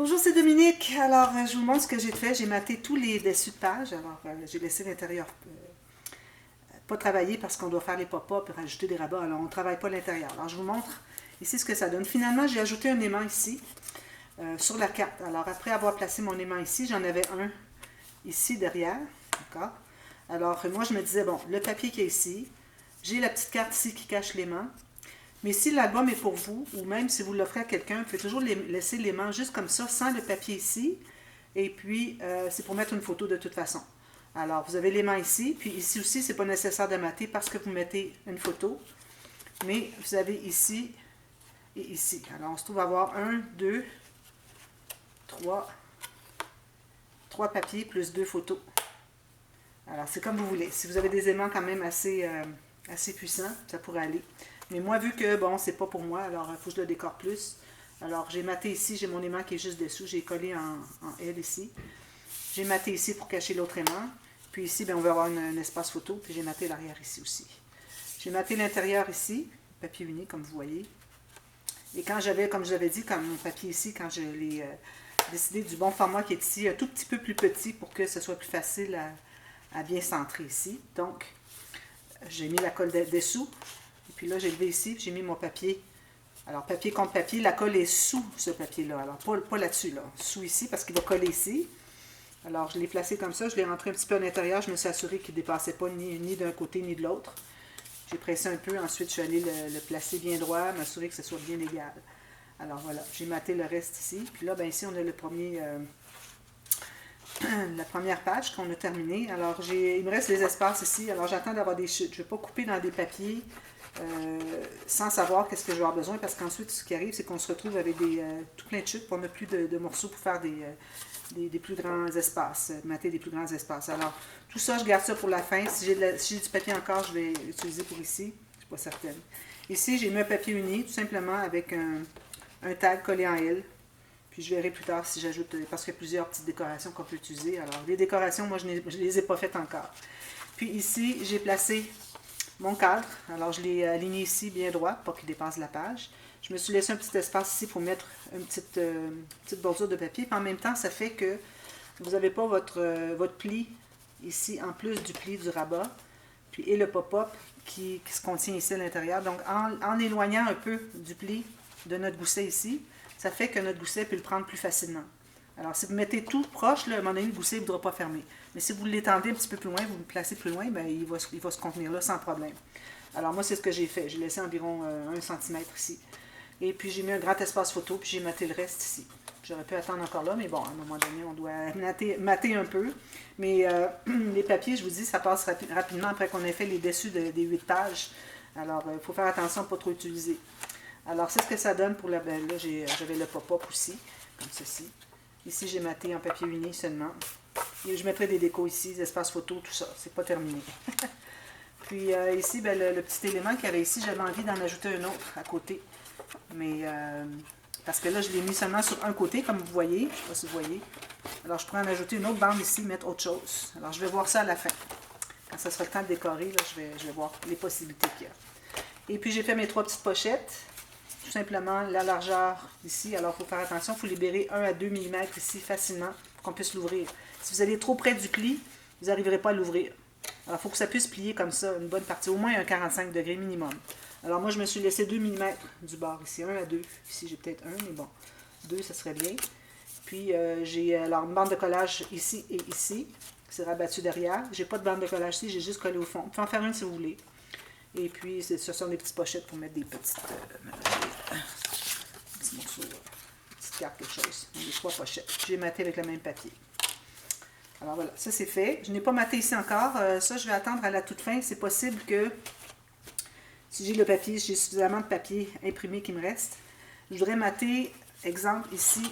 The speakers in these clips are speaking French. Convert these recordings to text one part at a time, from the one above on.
Bonjour, c'est Dominique. Alors, je vous montre ce que j'ai fait. J'ai maté tous les dessus de page. Alors, j'ai laissé l'intérieur pas travailler parce qu'on doit faire les pop-up et rajouter des rabats. Alors, on ne travaille pas l'intérieur. Alors, je vous montre ici ce que ça donne. Finalement, j'ai ajouté un aimant ici sur la carte. Alors, après avoir placé mon aimant ici, j'en avais un ici derrière. D'accord? Alors, moi, je me disais, bon, le papier qui est ici, j'ai la petite carte ici qui cache l'aimant. Mais si l'album est pour vous, ou même si vous l'offrez à quelqu'un, vous pouvez toujours laisser l'aimant juste comme ça, sans le papier ici. Et puis, c'est pour mettre une photo de toute façon. Alors, vous avez l'aimant ici, puis ici aussi, c'est pas nécessaire de mater parce que vous mettez une photo. Mais vous avez ici et ici. Alors, on se trouve à avoir 1, 2, 3 papiers plus 2 photos. Alors, c'est comme vous voulez. Si vous avez des aimants quand même assez puissants, ça pourrait aller. Mais moi, vu que, bon, c'est pas pour moi, alors il faut que je le décore plus. Alors, j'ai maté ici, j'ai mon aimant qui est juste dessous. J'ai collé en L ici. J'ai maté ici pour cacher l'autre aimant. Puis ici, bien, on va avoir un espace photo. Puis j'ai maté l'arrière ici aussi. J'ai maté l'intérieur ici, papier uni, comme vous voyez. Et quand j'avais, comme je l'avais dit, comme mon papier ici, quand je l'ai décidé du bon format qui est ici, un tout petit peu plus petit pour que ce soit plus facile à bien centrer ici. Donc, j'ai mis la colle dessous. Et puis là, j'ai levé ici, j'ai mis mon papier. Alors, papier contre papier, la colle est sous ce papier-là. Alors, pas là-dessus, là. Sous ici, parce qu'il va coller ici. Alors, je l'ai placé comme ça. Je l'ai rentré un petit peu à l'intérieur. Je me suis assurée qu'il ne dépassait pas ni d'un côté ni de l'autre. J'ai pressé un peu. Ensuite, je suis allée le placer bien droit, m'assurer que ce soit bien égal. Alors, voilà. J'ai maté le reste ici. Puis là, ben ici, on a le premier... la première page qu'on a terminée. Alors, il me reste les espaces ici. Alors, j'attends d'avoir des chutes. Je ne vais pas couper dans des papiers sans savoir qu'est-ce que je vais avoir besoin, parce qu'ensuite, ce qui arrive, c'est qu'on se retrouve avec tout plein de chutes, on n'a plus de morceaux pour faire des plus grands espaces, mater des plus grands espaces. Alors, tout ça, je garde ça pour la fin. Si j'ai du papier encore, je vais l'utiliser pour ici. Je ne suis pas certaine. Ici, j'ai mis un papier uni, tout simplement, avec un tag collé en L. Puis je verrai plus tard si j'ajoute, parce qu'il y a plusieurs petites décorations qu'on peut utiliser. Alors, les décorations, moi, je ne les ai pas faites encore. Puis ici, j'ai placé mon cadre. Alors, je l'ai aligné ici bien droit, pour qu'il dépasse la page. Je me suis laissé un petit espace ici pour mettre une petite bordure de papier. Puis en même temps, ça fait que vous n'avez pas votre pli ici, en plus du pli du rabat. Puis et le pop-up qui se contient ici à l'intérieur. Donc, en éloignant un peu du pli de notre gousset ici, ça fait que notre gousset peut le prendre plus facilement. Alors, si vous mettez tout proche, là, à un moment donné, le gousset ne voudra pas fermer. Mais si vous l'étendez un petit peu plus loin, vous le placez plus loin, bien, il va se contenir là sans problème. Alors, moi, c'est ce que j'ai fait. J'ai laissé environ 1 cm ici. Et puis, j'ai mis un grand espace photo, puis j'ai maté le reste ici. J'aurais pu attendre encore là, mais bon, à un moment donné, on doit mater un peu. Mais les papiers, je vous dis, ça passe rapidement après qu'on ait fait les dessus des 8 pages. Alors, il faut faire attention à ne pas trop utiliser. Alors, c'est ce que ça donne pour la belle. Là, j'avais le pop-up aussi, comme ceci. Ici, j'ai maté en papier uni seulement. Et je mettrai des décos ici, des espaces photos, tout ça. C'est pas terminé. Puis ici, ben, le petit élément qu'il y avait ici, j'avais envie d'en ajouter un autre à côté. Mais parce que là, je l'ai mis seulement sur un côté, comme vous voyez. Je ne sais pas si vous voyez. Alors, je pourrais en ajouter une autre bande ici, mettre autre chose. Alors, je vais voir ça à la fin. Quand ça sera le temps de décorer, là, je vais voir les possibilités qu'il y a. Et puis, j'ai fait mes 3 petites pochettes. Tout simplement la largeur ici. Alors, il faut faire attention, il faut libérer 1 à 2 mm ici facilement pour qu'on puisse l'ouvrir. Si vous allez trop près du pli, vous n'arriverez pas à l'ouvrir. Alors, il faut que ça puisse plier comme ça, une bonne partie, au moins un 45 degrés minimum. Alors, moi, je me suis laissé 2 mm du bord ici, 1 à 2. Ici, j'ai peut-être 1, mais bon, 2, ça serait bien. Puis, j'ai alors une bande de collage ici et ici. C'est rabattu derrière. J'ai pas de bande de collage ici, j'ai juste collé au fond. Vous pouvez en faire une si vous voulez. Et puis, ce sont des petites pochettes pour mettre des petits morceaux, des petites cartes, quelque chose. Des 3 pochettes. J'ai maté avec le même papier. Alors voilà, ça c'est fait. Je n'ai pas maté ici encore. Ça, je vais attendre à la toute fin. C'est possible que, si j'ai le papier, j'ai suffisamment de papier imprimé qui me reste. Je voudrais mater, exemple, ici,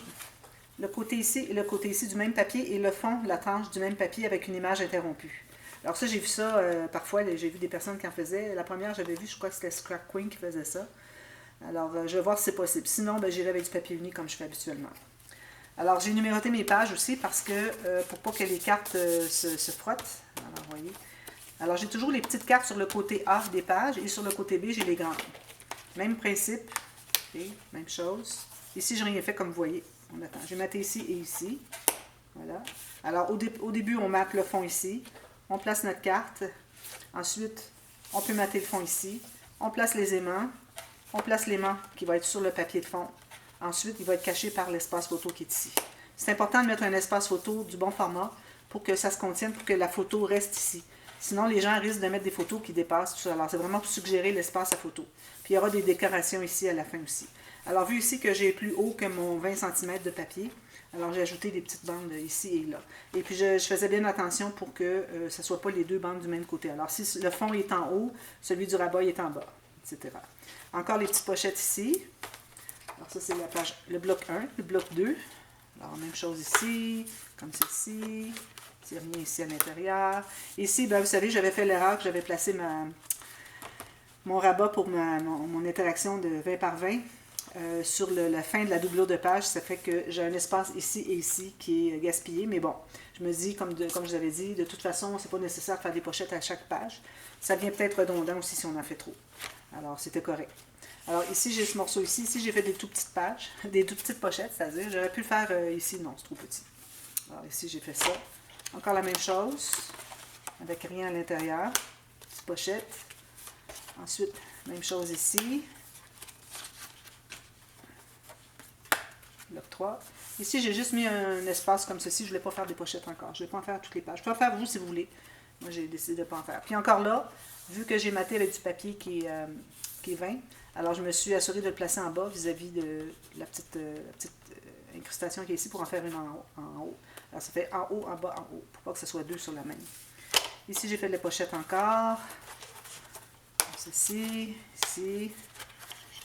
le côté ici et le côté ici du même papier et le fond, la tranche du même papier avec une image interrompue. Alors ça, j'ai vu ça parfois, j'ai vu des personnes qui en faisaient. La première, j'avais vu, je crois que c'était Scrap Queen qui faisait ça. Alors, je vais voir si c'est possible. Sinon, ben, j'irai avec du papier uni comme je fais habituellement. Alors, j'ai numéroté mes pages aussi parce que, pour pas que les cartes se frottent. Alors, vous voyez. Alors, j'ai toujours les petites cartes sur le côté A des pages et sur le côté B, j'ai les grandes. Même principe. Okay, même chose. Ici, je n'ai rien fait comme vous voyez. On attend. J'ai maté ici et ici. Voilà. Alors, au début, on mate le fond ici. On place notre carte. Ensuite, on peut mater le fond ici. On place les aimants. On place l'aimant qui va être sur le papier de fond. Ensuite, il va être caché par l'espace photo qui est ici. C'est important de mettre un espace photo du bon format pour que ça se contienne, pour que la photo reste ici. Sinon, les gens risquent de mettre des photos qui dépassent tout ça. Alors, c'est vraiment pour suggérer l'espace à photo. Puis, il y aura des décorations ici à la fin aussi. Alors, vu ici que j'ai plus haut que mon 20 cm de papier, alors j'ai ajouté des petites bandes ici et là. Et puis, je faisais bien attention pour que ce ne soit pas les deux bandes du même côté. Alors, si le fond est en haut, celui du rabat est en bas, etc. Encore les petites pochettes ici. Alors, ça, c'est la page, le bloc 1, le bloc 2. Alors, même chose ici, comme ceci. Il n'y a rien ici à l'intérieur. Ici, ben, vous savez, j'avais fait l'erreur que j'avais placé mon rabat pour mon interaction de 20 par 20 sur la fin de la doublure de page. Ça fait que j'ai un espace ici et ici qui est gaspillé. Mais bon, je me dis, comme je vous avais dit, de toute façon, c'est pas nécessaire de faire des pochettes à chaque page. Ça devient peut-être redondant aussi si on en fait trop. Alors, c'était correct. Alors, ici, j'ai ce morceau ici. Ici, j'ai fait des tout petites pages, des tout petites pochettes, c'est-à-dire, j'aurais pu le faire ici. Non, c'est trop petit. Alors, ici, j'ai fait ça. Encore la même chose, avec rien à l'intérieur. Petite pochette. Ensuite, même chose ici. Bloc 3. Ici, j'ai juste mis un espace comme ceci. Je ne voulais pas faire des pochettes encore. Je ne vais pas en faire toutes les pages. Je peux en faire vous si vous voulez. Moi, j'ai décidé de ne pas en faire. Puis encore là, vu que j'ai maté avec du papier qui est 20, alors je me suis assurée de le placer en bas vis-à-vis de la petite incrustation qui est ici pour en faire une en haut. Alors, ça fait en haut, en bas, en haut, pour pas que ce soit deux sur la même. Ici, j'ai fait les pochettes encore. Ceci, ici.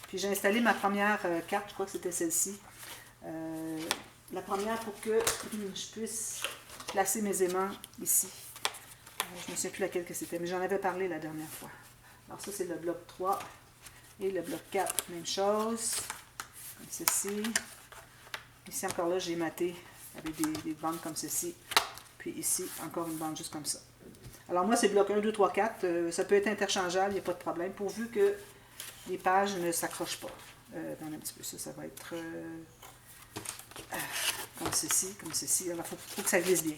Puis, j'ai installé ma première carte, je crois que c'était celle-ci. La première pour que je puisse placer mes aimants ici. Je ne sais plus laquelle que c'était, mais j'en avais parlé la dernière fois. Alors, ça, c'est le bloc 3. Et le bloc 4, même chose. Comme ceci. Ici, encore là, j'ai maté avec des bandes comme ceci. Puis ici, encore une bande juste comme ça. Alors moi, c'est bloc 1, 2, 3, 4. Ça peut être interchangeable, il n'y a pas de problème, pourvu que les pages ne s'accrochent pas. Dans un petit peu ça, ça va être comme ceci, comme ceci. Alors, il faut que ça glisse bien.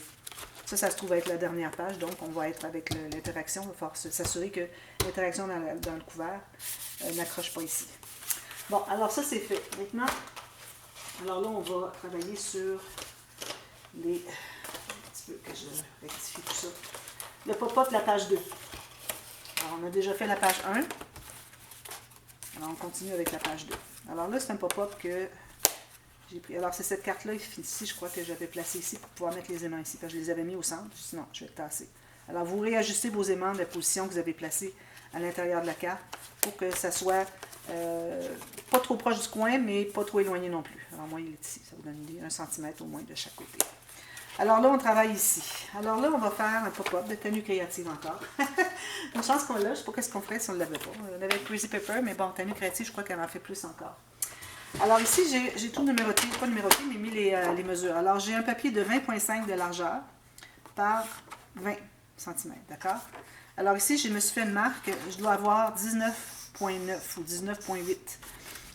Ça se trouve être la dernière page, donc on va être avec l'interaction. Il va falloir s'assurer que l'interaction dans le couvert n'accroche pas ici. Bon, alors ça, c'est fait. Maintenant, alors là, on va travailler sur les... Un petit peu que je rectifie tout ça. Le pop-up de la page 2. Alors, on a déjà fait la page 1. Alors, on continue avec la page 2. Alors là, c'est un pop-up que j'ai pris. Alors, c'est cette carte-là ici, je crois que j'avais placée ici pour pouvoir mettre les aimants ici, parce que je les avais mis au centre. Sinon, je vais le tasser. Alors, vous réajustez vos aimants de la position que vous avez placée à l'intérieur de la carte pour que ça soit pas trop proche du coin, mais pas trop éloigné non plus. Alors, moi, il est ici. Ça vous donne une idée, 1 cm au moins de chaque côté. Alors là, on travaille ici. Alors là, on va faire un pop-up de tenue créative encore. Une chance qu'on l'a, je ne sais pas ce qu'on ferait si on ne l'avait pas. On avait Crazy Pepper, mais bon, tenue créative, je crois qu'elle en fait plus encore. Alors ici, j'ai tout numéroté, pas numéroté, mais mis les mesures. Alors j'ai un papier de 20,5 de largeur par 20 cm, d'accord? Alors ici, je me suis fait une marque, je dois avoir 19,9 ou 19,8.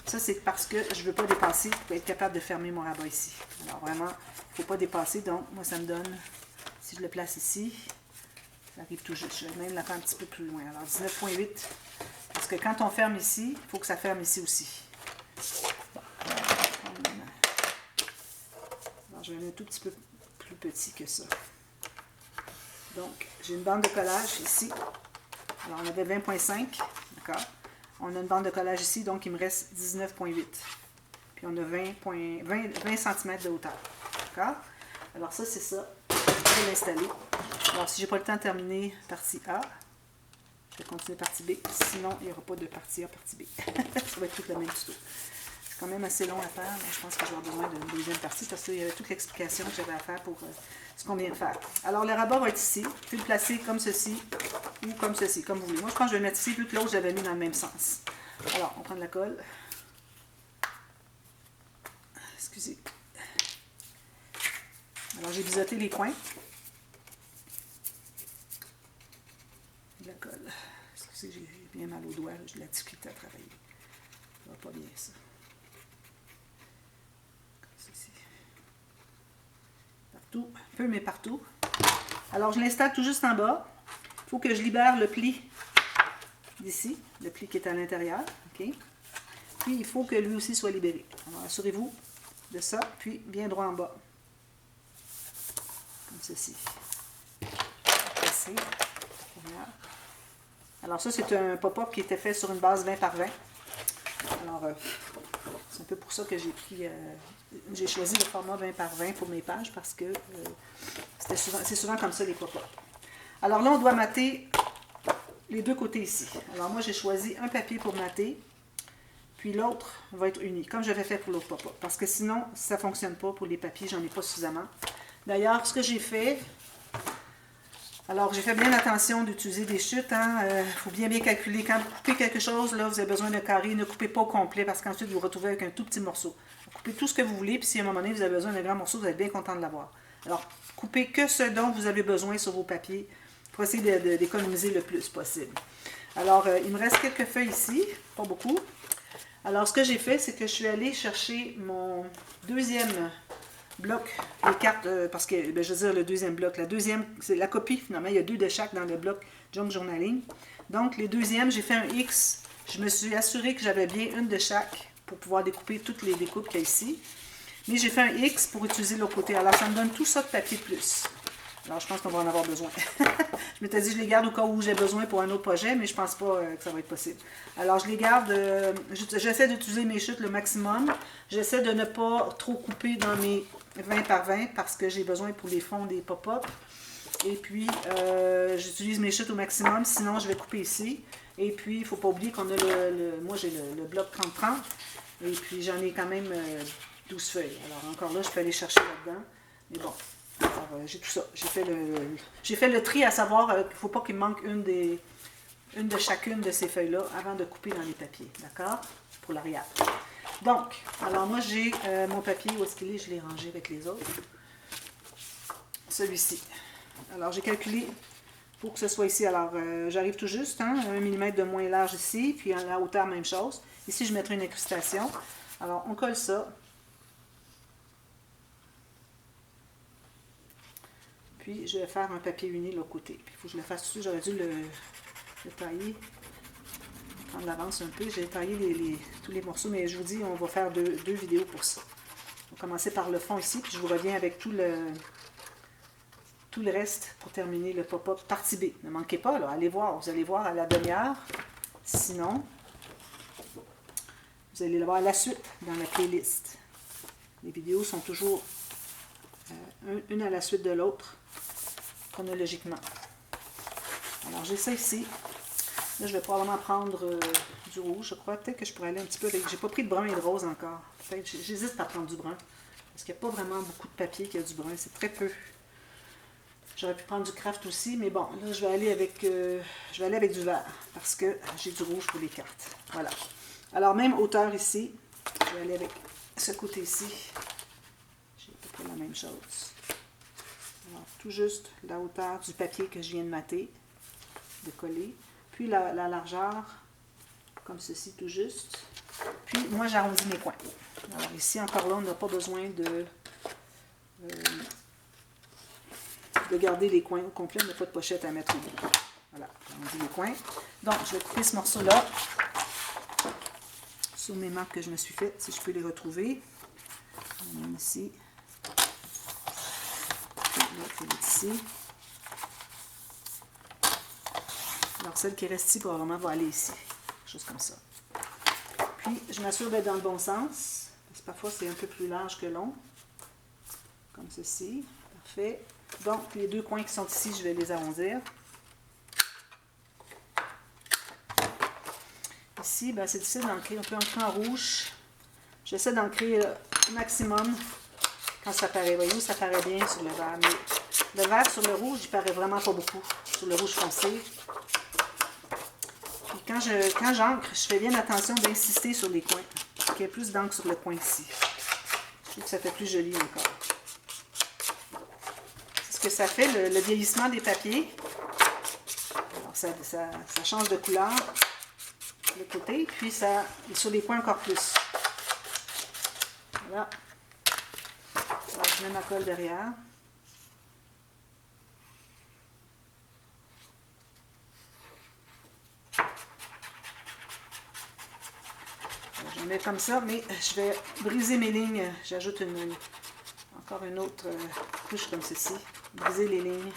Ça, c'est parce que je ne veux pas dépasser pour être capable de fermer mon rabat ici. Alors vraiment, il ne faut pas dépasser, donc moi ça me donne, si je le place ici, ça arrive tout juste. Je vais même la faire un petit peu plus loin. Alors 19,8, parce que quand on ferme ici, il faut que ça ferme ici aussi. Bon, alors je vais mettre un tout petit peu plus petit que ça. Donc, j'ai une bande de collage ici. Alors on avait 20,5, d'accord? On a une bande de collage ici, donc il me reste 19,8. Puis on a 20 cm de hauteur. D'accord? Alors ça, c'est ça. Je vais l'installer. Alors si je n'ai pas le temps de terminer partie A, je vais continuer partie B. Sinon, il n'y aura pas de partie A, partie B. Ça va être tout le même tuto. C'est quand même assez long à faire. Je pense que je vais avoir besoin d'une deuxième partie parce qu'il y avait toute l'explication que j'avais à faire pour ce qu'on vient de faire. Alors le rabat va être ici. Vous pouvez le placer comme ceci ou comme ceci, comme vous voulez. Moi, je pense que je vais le mettre ici vu que l'autre, je l'avais mis dans le même sens. Alors, on prend de la colle. Excusez. Alors, j'ai biseauté les coins. De la colle. Excusez, j'ai bien mal aux doigts. J'ai de la difficulté à travailler. Ça va pas bien, ça. Comme ceci. tout, un peu mais partout. Alors je l'installe tout juste en bas. Il faut que je libère le pli d'ici, le pli qui est à l'intérieur. OK? Puis il faut que lui aussi soit libéré. Alors assurez-vous de ça, puis bien droit en bas. Comme ceci. Passer. Alors ça, c'est un pop-up qui était fait sur une base 20 par 20. Alors, c'est un peu pour ça que j'ai choisi le format 20 par 20 pour mes pages, parce que c'est souvent comme ça les pop-up. Alors là, on doit mater les deux côtés ici. Alors moi, j'ai choisi un papier pour mater, puis l'autre va être uni, comme j'avais fait pour l'autre pop-up, parce que sinon, ça ne fonctionne pas pour les papiers, j'en ai pas suffisamment. D'ailleurs, ce que j'ai fait... Alors, j'ai fait bien attention d'utiliser des chutes. Il faut bien calculer. Quand vous coupez quelque chose, là, vous avez besoin de carré. Ne coupez pas au complet parce qu'ensuite, vous vous retrouvez avec un tout petit morceau. Vous coupez tout ce que vous voulez, puis si à un moment donné, vous avez besoin d'un grand morceau, vous êtes bien content de l'avoir. Alors, coupez que ce dont vous avez besoin sur vos papiers pour essayer d'économiser le plus possible. Alors, il me reste quelques feuilles ici, pas beaucoup. Alors, ce que j'ai fait, c'est que je suis allée chercher mon deuxième bloc, les cartes, parce que, je veux dire le deuxième bloc. La deuxième, c'est la copie, finalement. Il y a 2 de chaque dans le bloc Junk Journaling. Donc, les deuxièmes, j'ai fait un X. Je me suis assurée que j'avais bien une de chaque pour pouvoir découper toutes les découpes qu'il y a ici. Mais j'ai fait un X pour utiliser l'autre côté. Alors, ça me donne tout ça de papier de plus. Alors, je pense qu'on va en avoir besoin. Je m'étais dit, je les garde au cas où j'ai besoin pour un autre projet, mais je pense pas que ça va être possible. Alors, je les garde, j'essaie d'utiliser mes chutes le maximum. J'essaie de ne pas trop couper dans mes 20 par 20 parce que j'ai besoin pour les fonds des pop-up. Et puis, j'utilise mes chutes au maximum, sinon je vais couper ici. Et puis, il ne faut pas oublier qu'on a moi j'ai le bloc 30-30. Et puis, j'en ai quand même 12 feuilles. Alors, encore là, je peux aller chercher là-dedans. Mais bon. Alors, j'ai tout ça. J'ai fait le tri à savoir qu'il ne faut pas qu'il me manque une de chacune de ces feuilles-là avant de couper dans les papiers. D'accord? Pour l'arrière. Donc, alors moi j'ai mon papier, où est-ce qu'il est? Je l'ai rangé avec les autres. Celui-ci. Alors, j'ai calculé pour que ce soit ici. Alors, j'arrive tout juste, 1 mm de moins large ici, puis à la hauteur, même chose. Ici, je mettrai une incrustation. Alors, on colle ça. Puis, je vais faire un papier uni de l'autre côté. Puis, il faut que je le fasse dessus. J'aurais dû le tailler. Prendre l'avance un peu. J'ai taillé tous les morceaux, mais je vous dis, on va faire deux vidéos pour ça. On va commencer par le fond ici, puis je vous reviens avec tout le reste pour terminer le pop-up partie B. Ne manquez pas, là, allez voir. Vous allez voir à la demi-heure. Sinon, vous allez le voir à la suite dans la playlist. Les vidéos sont toujours une à la suite de l'autre, chronologiquement. Alors, j'ai ça ici. Là, je vais probablement prendre du rouge, je crois. Peut-être que je pourrais aller un petit peu avec... J'ai pas pris de brun et de rose encore. Peut-être, j'hésite à prendre du brun. Parce qu'il n'y a pas vraiment beaucoup de papier qui a du brun. C'est très peu. J'aurais pu prendre du craft aussi, mais bon, là, je vais aller avec du vert. Parce que j'ai du rouge pour les cartes. Voilà. Alors, même hauteur ici. Je vais aller avec ce côté-ci. J'ai à peu près la même chose. Alors, tout juste la hauteur du papier que je viens de mater, de coller. Puis la largeur, comme ceci, tout juste. Puis, moi, j'arrondis mes coins. Alors, ici, encore là, on n'a pas besoin de garder les coins au complet. On n'a pas de pochette à mettre au bout. Voilà, j'arrondis les coins. Donc, je vais couper ce morceau-là sur mes marques que je me suis faites, si je peux les retrouver. On a ici. L'autre est ici. Alors, celle qui reste ici, probablement, va aller ici. Quelque chose comme ça. Puis, je m'assure d'être dans le bon sens. Parce que parfois, c'est un peu plus large que long. Comme ceci. Parfait. Donc, les deux coins qui sont ici, je vais les arrondir. Ici, ben, c'est difficile d'ancrer. On peut ancrer en rouge. J'essaie d'ancrer au maximum quand ça paraît. Voyez, ça paraît bien sur le vert. Mais le vert sur le rouge, il paraît vraiment pas beaucoup. Sur le rouge foncé. Puis quand j'ancre, je fais bien attention d'insister sur les coins. Pour qu'il y ait plus d'encre sur le coin ici. Je trouve que ça fait plus joli encore. C'est ce que ça fait, le vieillissement des papiers. Alors, ça change de couleur. Le côté, puis ça sur les coins encore plus. Voilà. Alors, je mets ma colle derrière. mets comme ça, mais je vais briser mes lignes. J'ajoute encore une autre couche comme ceci. Briser les lignes.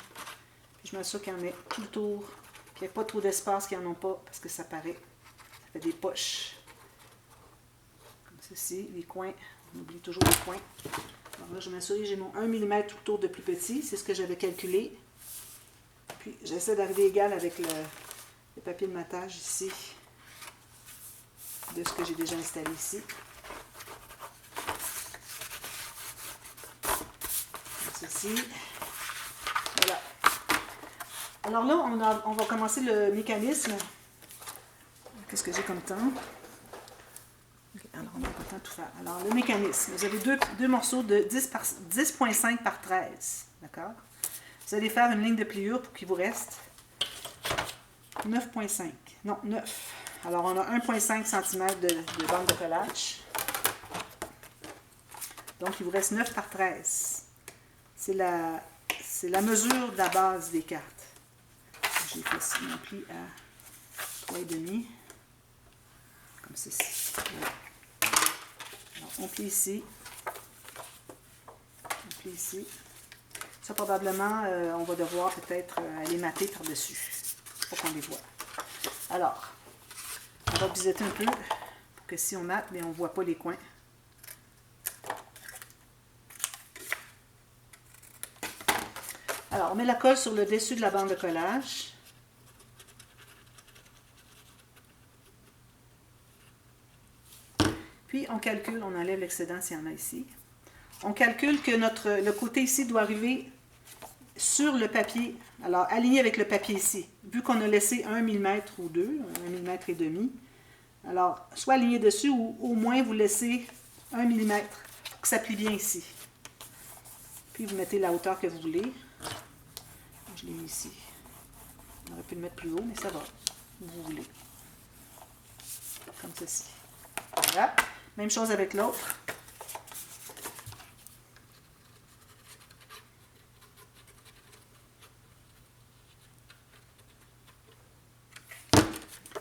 Puis je m'assure qu'il y en ait tout le tour. Qu'il n'y ait pas trop d'espace, qu'il n'y en a pas, parce que ça paraît. Ça fait des poches. Comme ceci, les coins. On oublie toujours les coins. Alors là, je m'assure que j'ai mon 1 mm tout autour de plus petit. C'est ce que j'avais calculé. Puis j'essaie d'arriver égal avec le papier de matage ici. De ce que j'ai déjà installé ici. Comme ceci. Voilà. Alors là, on va commencer le mécanisme. Qu'est-ce que j'ai comme temps? Okay, alors, on n'a pas le temps de tout faire. Alors, le mécanisme. Vous avez deux morceaux de 10,5 par 13. D'accord? Vous allez faire une ligne de pliure pour qu'il vous reste 9,5. Non, 9. Alors, on a 1,5 cm de bande de collage. Donc, il vous reste 9 par 13. C'est la mesure de la base des cartes. J'ai fait ici mon pli à 3,5. Comme ceci. Voilà. Alors, on plie ici. On plie ici. Ça, probablement, on va devoir peut-être aller mater par-dessus pour qu'on les voit. Alors, on va biseauter un peu pour que si on mate, mais on ne voit pas les coins. Alors, on met la colle sur le dessus de la bande de collage. Puis, on calcule, on enlève l'excédent s'il y en a ici. On calcule que le côté ici doit arriver sur le papier, alors aligné avec le papier ici. Vu qu'on a laissé 1 mm ou 2, 1 mm et demi, alors soit aligné dessus ou au moins vous laissez 1 mm pour que ça plie bien ici. Puis vous mettez la hauteur que vous voulez. Je l'ai mis ici. On aurait pu le mettre plus haut, mais ça va. Où vous voulez. Comme ceci. Voilà. Même chose avec l'autre.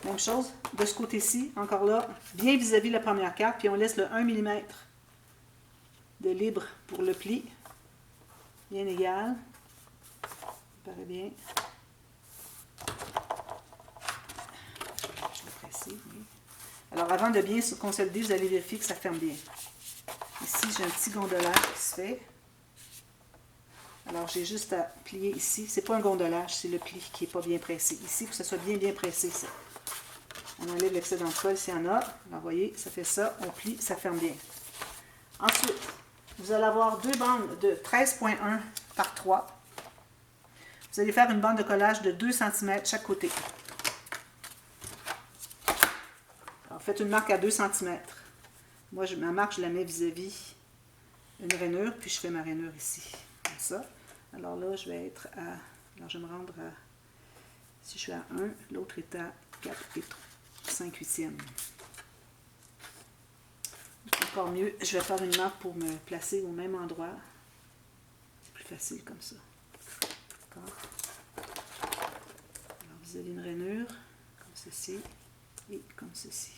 Même chose, de ce côté-ci, encore là, bien vis-à-vis la première carte, puis on laisse le 1 mm de libre pour le pli. Bien égal. Ça paraît bien. Je le précise. Oui. Alors, avant de bien se consolider, vous allez vérifier que ça ferme bien. Ici, j'ai un petit gondolage qui se fait. Alors, j'ai juste à plier ici. C'est pas un gondolage, c'est le pli qui n'est pas bien pressé. Ici, il faut que ça soit bien pressé, ça. On enlève l'excédent de colle s'il y en a. Alors, vous voyez, ça fait ça. On plie, ça ferme bien. Ensuite, vous allez avoir deux bandes de 13,1 par 3. Vous allez faire une bande de collage de 2 cm chaque côté. Alors, faites une marque à 2 cm. Moi, ma marque, je la mets vis-à-vis une rainure, puis je fais ma rainure ici. Comme ça. Alors là, je vais être à... Alors, je vais me rendre à... Si je suis à 1, l'autre est à 4 et 5/8. Encore mieux, je vais faire une marque pour me placer au même endroit. C'est plus facile comme ça. D'accord? Alors, vous avez une rainure, comme ceci, et comme ceci.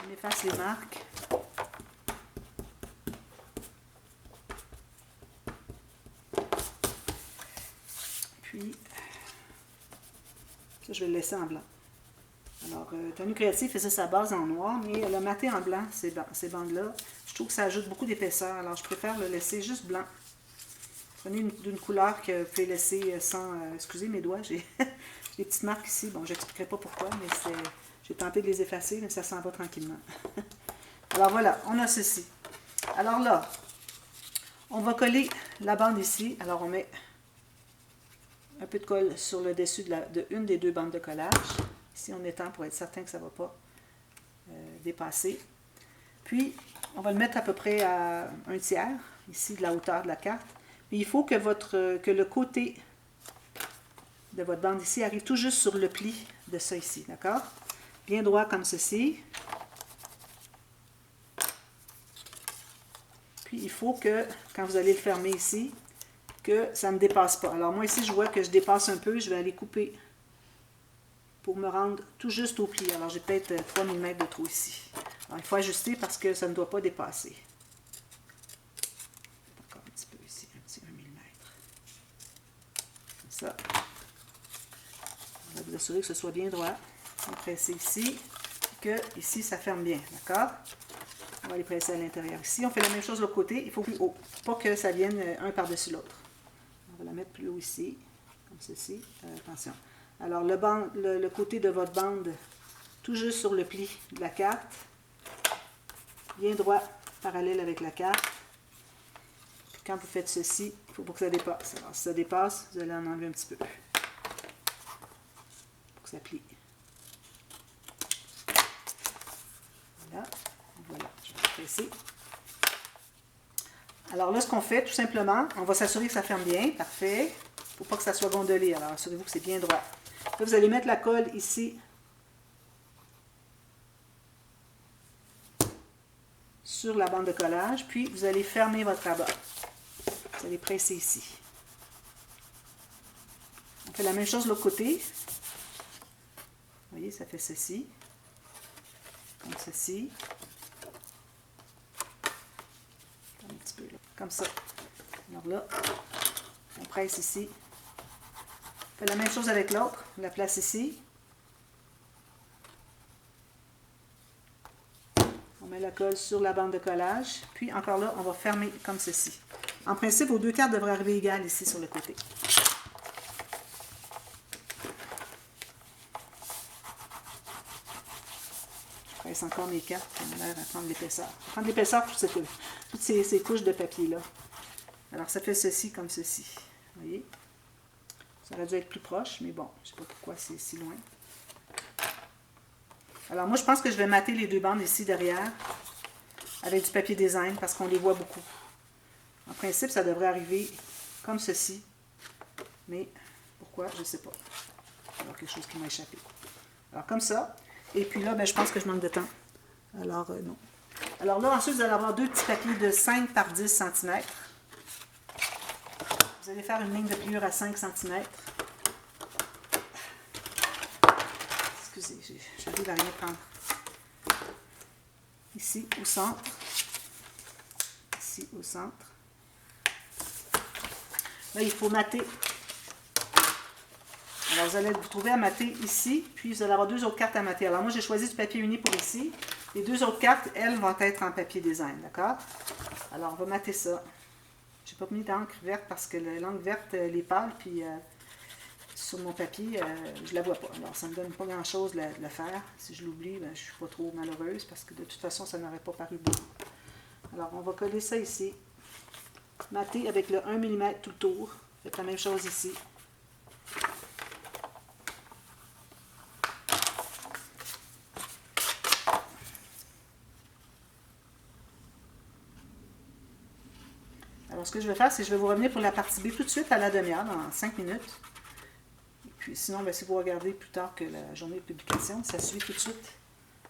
On efface les marques. Puis, ça, je vais le laisser en blanc. Alors, Tenue Créative faisait sa base en noir, mais elle a maté en blanc, ces bandes-là. Je trouve que ça ajoute beaucoup d'épaisseur, alors je préfère le laisser juste blanc. Prenez d'une couleur que vous pouvez laisser sans... excusez mes doigts, j'ai des petites marques ici. Bon, je n'expliquerai pas pourquoi, mais j'ai tenté de les effacer, mais ça s'en va tranquillement. Alors voilà, on a ceci. Alors là, on va coller la bande ici. Alors on met un peu de colle sur le dessus de une des deux bandes de collage. Ici, on étend pour être certain que ça ne va pas dépasser. Puis, on va le mettre à peu près à 1/3, ici, de la hauteur de la carte. Mais il faut que le côté de votre bande ici arrive tout juste sur le pli de ça ici, d'accord? Bien droit comme ceci. Puis, il faut que, quand vous allez le fermer ici, que ça ne dépasse pas. Alors, moi, ici, je vois que je dépasse un peu. Je vais aller couper pour me rendre tout juste au pli. Alors, j'ai peut-être 3 mm de trop ici. Alors, il faut ajuster parce que ça ne doit pas dépasser. Encore un petit peu ici, un petit 1 mm. Comme ça. On va vous assurer que ce soit bien droit. On va presser ici, que ici, ça ferme bien, d'accord? On va les presser à l'intérieur ici. On fait la même chose de l'autre côté, il faut plus haut, pas que ça vienne un par-dessus l'autre. On va la mettre plus haut ici, comme ceci. Attention. Alors, le côté de votre bande, tout juste sur le pli de la carte, bien droit, parallèle avec la carte. Puis quand vous faites ceci, il faut pas que ça dépasse. Alors, si ça dépasse, vous allez en enlever un petit peu. Pour que ça plie. Voilà. Voilà, je vais presser. Alors là, ce qu'on fait, tout simplement, on va s'assurer que ça ferme bien. Parfait. Il ne faut pas que ça soit gondolé. Alors, assurez-vous que c'est bien droit. Là, vous allez mettre la colle ici sur la bande de collage, puis vous allez fermer votre rabat. Vous allez presser ici. On fait la même chose de l'autre côté. Vous voyez, ça fait ceci. Comme ceci. Un petit peu là. Comme ça. Alors là, on presse ici. On fait la même chose avec l'autre. On la place ici. On met la colle sur la bande de collage. Puis encore là, on va fermer comme ceci. En principe, vos deux cartes devraient arriver égales ici sur le côté. Je presse encore mes cartes pour me l'air à prendre l'épaisseur. Prendre l'épaisseur pour toutes ces couches de papier-là. Alors, ça fait ceci comme ceci. Vous voyez? Ça aurait dû être plus proche, mais bon, je ne sais pas pourquoi c'est si loin. Alors, moi, je pense que je vais mater les deux bandes ici derrière avec du papier design parce qu'on les voit beaucoup. En principe, ça devrait arriver comme ceci. Mais pourquoi? Je ne sais pas. Il y a quelque chose qui m'a échappé. Alors, comme ça. Et puis là, ben, je pense que je manque de temps. Alors, non. Alors là, ensuite, vous allez avoir deux petits papiers de 5 par 10 cm. Vous allez faire une ligne de pliure à 5 cm. Excusez, j'arrive à rien prendre. Ici, au centre. Ici, au centre. Là, il faut mater. Alors, vous allez vous trouver à mater ici, puis vous allez avoir deux autres cartes à mater. Alors, moi, j'ai choisi du papier uni pour ici. Les deux autres cartes, elles, vont être en papier design, d'accord? Alors, on va mater ça. Je n'ai pas mis d'encre verte parce que l'encre verte, elle est pâle, puis sur mon papier, je ne la vois pas. Alors, ça ne me donne pas grand-chose de la faire. Si je l'oublie, ben, je ne suis pas trop malheureuse parce que de toute façon, ça n'aurait pas paru beau. Alors, on va coller ça ici. Mater avec le 1 mm tout le tour. Faites la même chose ici. Alors, ce que je vais faire, c'est que je vais vous revenir pour la partie B tout de suite à la demi-heure, dans 5 minutes. Et puis, sinon, ben, si vous regardez plus tard que la journée de publication, ça suit tout de suite.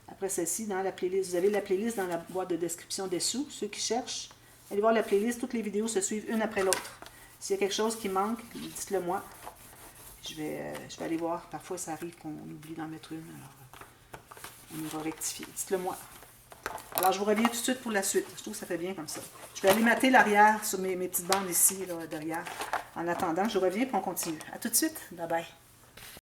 Après celle-ci, dans la playlist. Vous avez la playlist dans la boîte de description dessous. Ceux qui cherchent, allez voir la playlist. Toutes les vidéos se suivent une après l'autre. S'il y a quelque chose qui manque, dites-le moi. Je vais aller voir. Parfois, ça arrive qu'on oublie d'en mettre une. Alors, on ira rectifier. Dites-le moi. Alors, je vous reviens tout de suite pour la suite. Je trouve que ça fait bien comme ça. Je vais aller mater l'arrière sur mes petites bandes ici, là, derrière. En attendant, je reviens et on continue. À tout de suite. Bye bye.